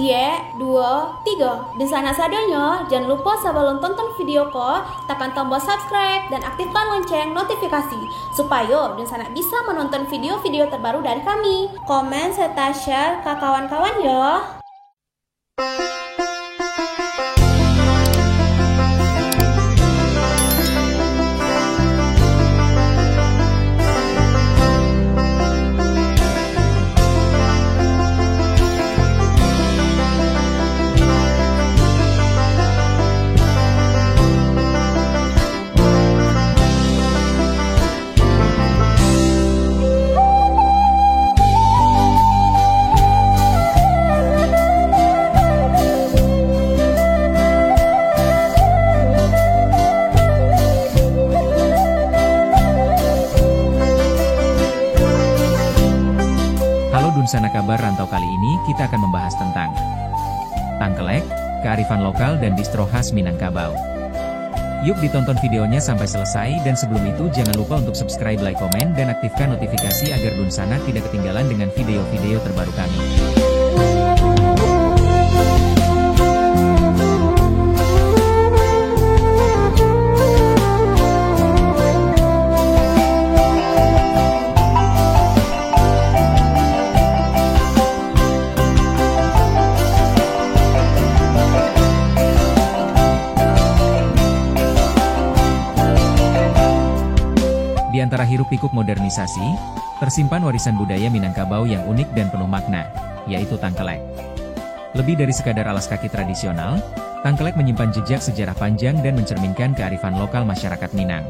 Jie, 2, 3. Dan sana sadanya, jangan lupa sebelum tonton video ko, tekan tombol subscribe dan aktifkan lonceng notifikasi supaya dan sana bisa menonton video-video terbaru dari kami. Komen serta share ke kawan-kawan ya. Dunsana Kabar Rantau kali ini kita akan membahas tentang tangkelek, kearifan lokal dan distro khas Minangkabau. Yuk ditonton videonya sampai selesai dan sebelum itu jangan lupa untuk subscribe, like, komen, dan aktifkan notifikasi agar Dunsana tidak ketinggalan dengan video-video terbaru kami. Di antara hiruk-pikuk modernisasi, tersimpan warisan budaya Minangkabau yang unik dan penuh makna, yaitu tangkelek. Lebih dari sekadar alas kaki tradisional, tangkelek menyimpan jejak sejarah panjang dan mencerminkan kearifan lokal masyarakat Minang.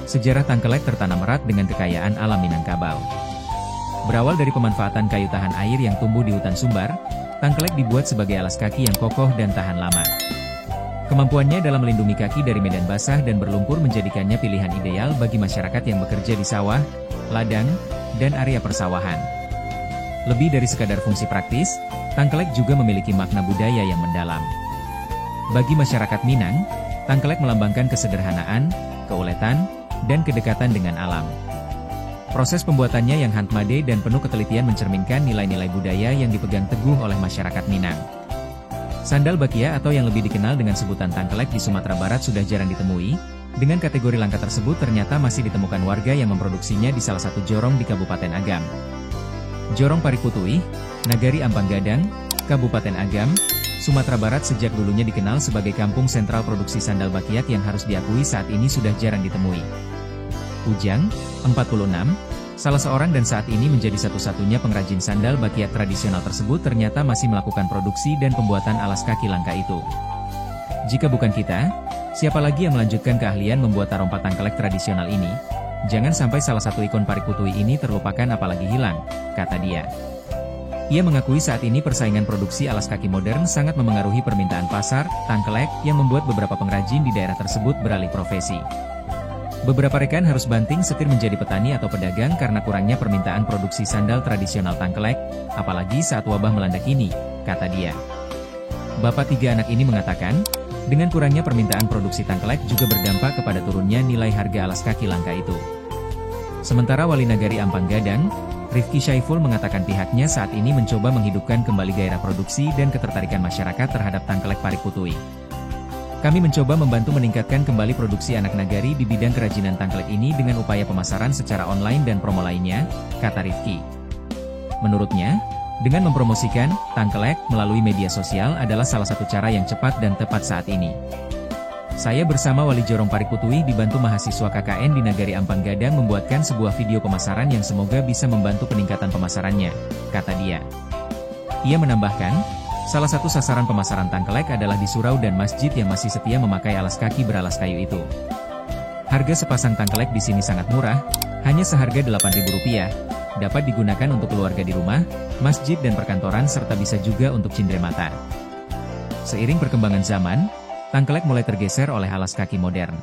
Sejarah tangkelek tertanam erat dengan kekayaan alam Minangkabau. Berawal dari pemanfaatan kayu tahan air yang tumbuh di hutan sumbar, tangkelek dibuat sebagai alas kaki yang kokoh dan tahan lama. Kemampuannya dalam melindungi kaki dari medan basah dan berlumpur menjadikannya pilihan ideal bagi masyarakat yang bekerja di sawah, ladang, dan area persawahan. Lebih dari sekadar fungsi praktis, tangkelek juga memiliki makna budaya yang mendalam. Bagi masyarakat Minang, tangkelek melambangkan kesederhanaan, keuletan, dan kedekatan dengan alam. Proses pembuatannya yang handmade dan penuh ketelitian mencerminkan nilai-nilai budaya yang dipegang teguh oleh masyarakat Minang. Sandal bakia atau yang lebih dikenal dengan sebutan tangkelek di Sumatera Barat sudah jarang ditemui. Dengan kategori langka tersebut ternyata masih ditemukan warga yang memproduksinya di salah satu jorong di Kabupaten Agam. Jorong Parikputuih, Nagari Ampang Gadang, Kabupaten Agam, Sumatera Barat sejak dulunya dikenal sebagai kampung sentral produksi sandal bakiak yang harus diakui saat ini sudah jarang ditemui. Ujang, 46, salah seorang dan saat ini menjadi satu-satunya pengrajin sandal bakiak tradisional tersebut ternyata masih melakukan produksi dan pembuatan alas kaki langka itu. Jika bukan kita, siapa lagi yang melanjutkan keahlian membuat tarompa tangkelek tradisional ini? Jangan sampai salah satu ikon Parikputuih ini terlupakan apalagi hilang, kata dia. Ia mengakui saat ini persaingan produksi alas kaki modern sangat memengaruhi permintaan pasar tangkelek yang membuat beberapa pengrajin di daerah tersebut beralih profesi. Beberapa rekan harus banting setir menjadi petani atau pedagang karena kurangnya permintaan produksi sandal tradisional tangkelek, apalagi saat wabah melanda kini, kata dia. Bapak tiga anak ini mengatakan, dengan kurangnya permintaan produksi tangkelek juga berdampak kepada turunnya nilai harga alas kaki langka itu. Sementara Wali Nagari Ampang Gadang, Rifki Syaiful mengatakan pihaknya saat ini mencoba menghidupkan kembali gairah produksi dan ketertarikan masyarakat terhadap tangkelek Parikputuih. Kami mencoba membantu meningkatkan kembali produksi anak nagari di bidang kerajinan tangkelek ini dengan upaya pemasaran secara online dan promo lainnya, kata Rifki. Menurutnya, dengan mempromosikan tangkelek melalui media sosial adalah salah satu cara yang cepat dan tepat saat ini. Saya bersama Wali Jorong Parikputuih dibantu mahasiswa KKN di Nagari Ampang Gadang membuatkan sebuah video pemasaran yang semoga bisa membantu peningkatan pemasarannya, kata dia. Ia menambahkan, salah satu sasaran pemasaran tangkelek adalah di surau dan masjid yang masih setia memakai alas kaki beralas kayu itu. Harga sepasang tangkelek di sini sangat murah, hanya seharga Rp8.000, dapat digunakan untuk keluarga di rumah, masjid dan perkantoran serta bisa juga untuk cindera mata. Seiring perkembangan zaman, tangkelek mulai tergeser oleh alas kaki modern.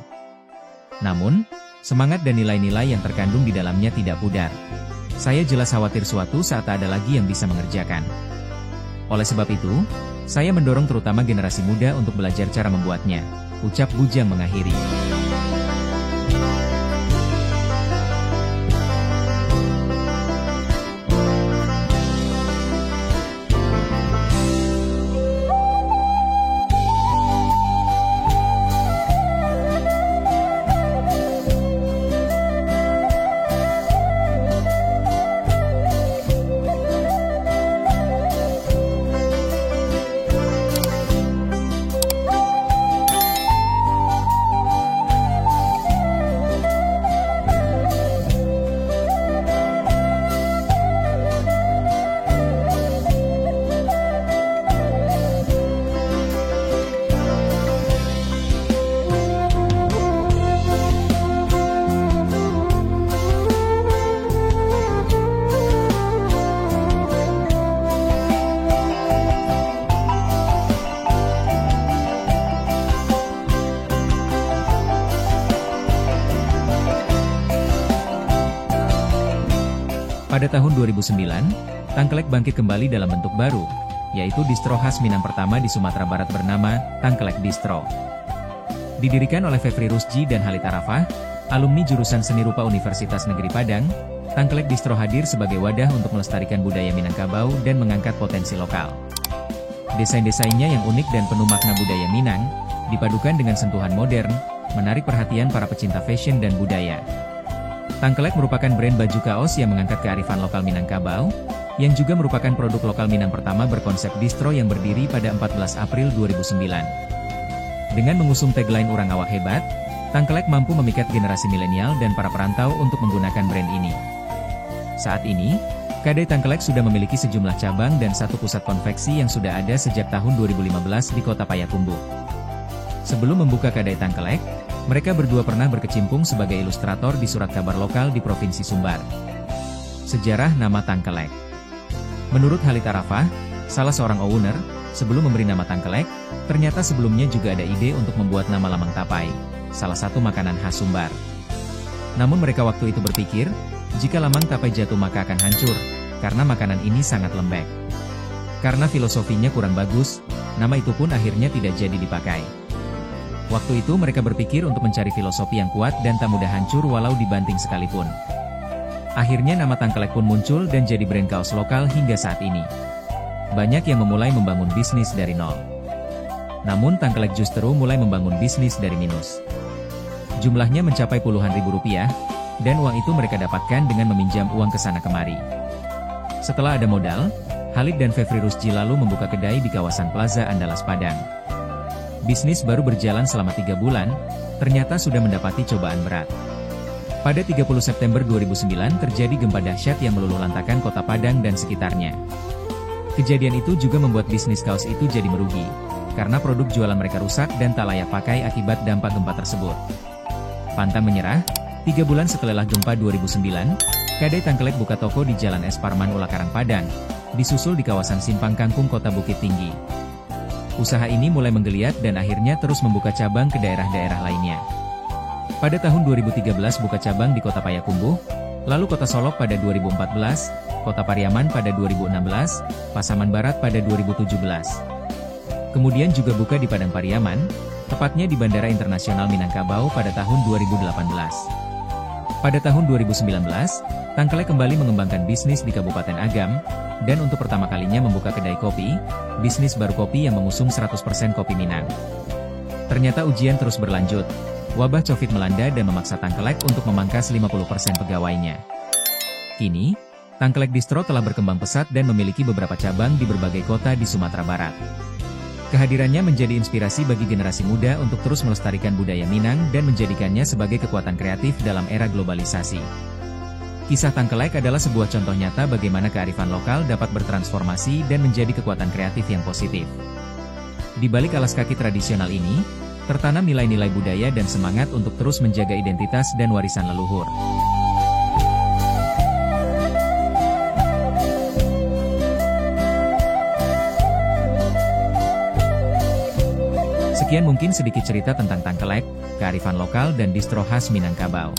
Namun, semangat dan nilai-nilai yang terkandung di dalamnya tidak pudar. Saya jelas khawatir suatu saat tak ada lagi yang bisa mengerjakan. Oleh sebab itu, saya mendorong terutama generasi muda untuk belajar cara membuatnya, ucap Bujang mengakhiri. Pada tahun 2009, Tangkelek bangkit kembali dalam bentuk baru, yaitu distro khas Minang pertama di Sumatera Barat bernama Tangkelek Distro. Didirikan oleh Fevri Rusji dan Halit Arafah, alumni jurusan Seni Rupa Universitas Negeri Padang, Tangkelek Distro hadir sebagai wadah untuk melestarikan budaya Minangkabau dan mengangkat potensi lokal. Desain-desainnya yang unik dan penuh makna budaya Minang, dipadukan dengan sentuhan modern, menarik perhatian para pecinta fashion dan budaya. Tangkelek merupakan brand baju kaos yang mengangkat kearifan lokal Minangkabau, yang juga merupakan produk lokal Minang pertama berkonsep distro yang berdiri pada 14 April 2009. Dengan mengusung tagline Urang Awak Hebat, Tangkelek mampu memikat generasi milenial dan para perantau untuk menggunakan brand ini. Saat ini, Kedai Tangkelek sudah memiliki sejumlah cabang dan satu pusat konveksi yang sudah ada sejak tahun 2015 di Kota Payakumbuh. Sebelum membuka Kedai Tangkelek, mereka berdua pernah berkecimpung sebagai ilustrator di surat kabar lokal di Provinsi Sumbar. Sejarah nama Tangkelek. Menurut Halit Arafah, salah seorang owner, sebelum memberi nama Tangkelek, ternyata sebelumnya juga ada ide untuk membuat nama lamang tapai, salah satu makanan khas Sumbar. Namun mereka waktu itu berpikir, jika lamang tapai jatuh maka akan hancur, karena makanan ini sangat lembek. Karena filosofinya kurang bagus, nama itu pun akhirnya tidak jadi dipakai. Waktu itu mereka berpikir untuk mencari filosofi yang kuat dan tak mudah hancur walau dibanting sekalipun. Akhirnya nama Tangkelek pun muncul dan jadi brand kaos lokal hingga saat ini. Banyak yang memulai membangun bisnis dari nol. Namun Tangkelek justru mulai membangun bisnis dari minus. Jumlahnya mencapai puluhan ribu rupiah, dan uang itu mereka dapatkan dengan meminjam uang ke sana kemari. Setelah ada modal, Halit dan Fevri Rusji lalu membuka kedai di kawasan Plaza Andalas Padang. Bisnis baru berjalan selama 3 bulan, ternyata sudah mendapati cobaan berat. Pada 30 September 2009 terjadi gempa dahsyat yang meluluhlantakkan kota Padang dan sekitarnya. Kejadian itu juga membuat bisnis kaos itu jadi merugi, karena produk jualan mereka rusak dan tak layak pakai akibat dampak gempa tersebut. Pantang menyerah, 3 bulan setelah gempa 2009, Kedai Tangkelek buka toko di Jalan Es Parman Ulakarang Padang, disusul di kawasan Simpang Kangkung Kota Bukit Tinggi. Usaha ini mulai menggeliat dan akhirnya terus membuka cabang ke daerah-daerah lainnya. Pada tahun 2013 buka cabang di Kota Payakumbuh, lalu Kota Solok pada 2014, Kota Pariaman pada 2016, Pasaman Barat pada 2017. Kemudian juga buka di Padang Pariaman, tepatnya di Bandara Internasional Minangkabau pada tahun 2018. Pada tahun 2019, Tangkelek kembali mengembangkan bisnis di Kabupaten Agam, dan untuk pertama kalinya membuka kedai kopi, bisnis baru kopi yang mengusung 100% kopi Minang. Ternyata ujian terus berlanjut, wabah Covid melanda dan memaksa Tangkelek untuk memangkas 50% pegawainya. Kini, Tangkelek Distro telah berkembang pesat dan memiliki beberapa cabang di berbagai kota di Sumatera Barat. Kehadirannya menjadi inspirasi bagi generasi muda untuk terus melestarikan budaya Minang dan menjadikannya sebagai kekuatan kreatif dalam era globalisasi. Kisah Tangkelek adalah sebuah contoh nyata bagaimana kearifan lokal dapat bertransformasi dan menjadi kekuatan kreatif yang positif. Di balik alas kaki tradisional ini, tertanam nilai-nilai budaya dan semangat untuk terus menjaga identitas dan warisan leluhur. Sekian mungkin sedikit cerita tentang Tangkelek, kearifan lokal dan distro khas Minangkabau.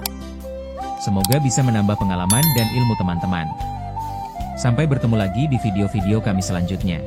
Semoga bisa menambah pengalaman dan ilmu teman-teman. Sampai bertemu lagi di video-video kami selanjutnya.